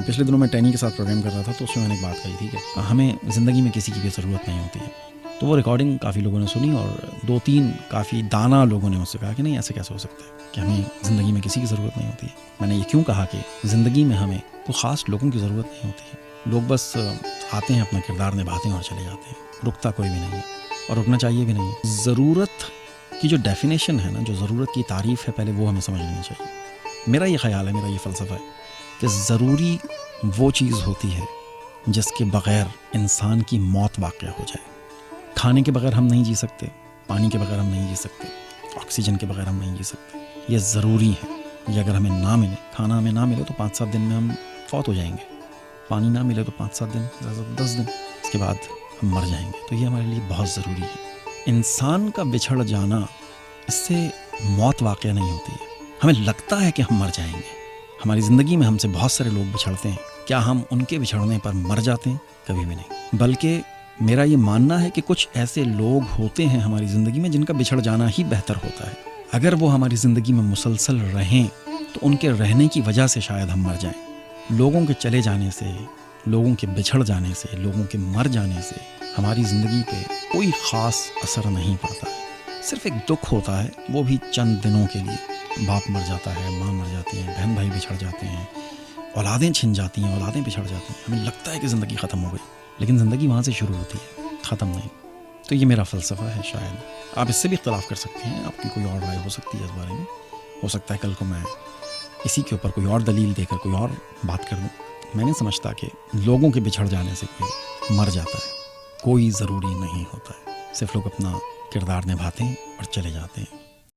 پچھلے دنوں میں ٹینی کے ساتھ پروگرام کر رہا تھا، تو اس میں میں نے ایک بات کہی تھی کہ ہمیں زندگی میں کسی کی بھی ضرورت نہیں ہوتی ہے. تو وہ ریکارڈنگ کافی لوگوں نے سنی اور 2-3 کافی دانا لوگوں نے مجھ سے کہا کہ نہیں ایسے کیسے ہو سکتا ہے کہ ہمیں زندگی میں کسی کی ضرورت نہیں ہوتی ہے. میں نے یہ کیوں کہا کہ زندگی میں ہمیں کوئی خاص لوگوں کی ضرورت نہیں ہوتی ہے. لوگ بس آتے ہیں، اپنا کردار نبھاتے ہیں اور چلے جاتے ہیں. رکتا کوئی بھی نہیں ہے اور رکنا چاہیے بھی نہیں ہے. ضرورت کی جو ڈیفینیشن ہے نا، جو ضرورت کی تعریف ہے، پہلے وہ ہمیں سمجھ لینی چاہیے. میرا یہ خیال ہے، میرا یہ فلسفہ ہے کہ ضروری وہ چیز ہوتی ہے جس کے بغیر انسان کی موت واقع ہو جائے. کھانے کے بغیر ہم نہیں جی سکتے، پانی کے بغیر ہم نہیں جی سکتے، آکسیجن کے بغیر ہم نہیں جی سکتے. یہ ضروری ہے. یہ اگر ہمیں نہ ملے، کھانا ہمیں نہ ملے تو 5-7 دن میں ہم فوت ہو جائیں گے. پانی نہ ملے تو 5-7 دن، 10 دن، اس کے بعد ہم مر جائیں گے. تو یہ ہمارے لیے بہت ضروری ہے. انسان کا بچھڑ جانا، اس سے موت واقع نہیں ہوتی ہے. ہمیں لگتا ہے کہ ہم مر جائیں گے. ہماری زندگی میں ہم سے بہت سارے لوگ بچھڑتے ہیں. کیا ہم ان کے بچھڑنے پر مر جاتے ہیں؟ کبھی بھی نہیں. بلکہ میرا یہ ماننا ہے کہ کچھ ایسے لوگ ہوتے ہیں ہماری زندگی میں جن کا بچھڑ جانا ہی بہتر ہوتا ہے. اگر وہ ہماری زندگی میں مسلسل رہیں تو ان کے رہنے کی وجہ سے شاید ہم مر جائیں. لوگوں کے چلے جانے سے، لوگوں کے بچھڑ جانے سے، لوگوں کے مر جانے سے ہماری زندگی پہ کوئی خاص اثر نہیں پڑتا ہے. صرف ایک دکھ ہوتا ہے، وہ بھی چند دنوں کے لیے. باپ مر جاتا ہے، ماں مر جاتی ہے، بہن بھائی بچھڑ جاتے ہیں، اولادیں چھن جاتی ہیں، اولادیں بچھڑ جاتی ہیں. ہمیں لگتا ہے کہ زندگی ختم ہو گئی، لیکن زندگی وہاں سے شروع ہوتی ہے، ختم نہیں. تو یہ میرا فلسفہ ہے. شاید آپ اس سے بھی اختلاف کر سکتے ہیں، آپ کی کوئی اور رائے ہو سکتی ہے اس بارے میں. ہو سکتا ہے کل کو میں اسی کے اوپر کوئی اور دلیل دے کر کوئی اور بات کر دوں. میں نہیں سمجھتا کہ لوگوں کے بچھڑ جانے سے کوئی مر جاتا ہے. کوئی ضروری نہیں ہوتا ہے. صرف لوگ اپنا کردار نبھاتے ہیں اور چلے جاتے ہیں.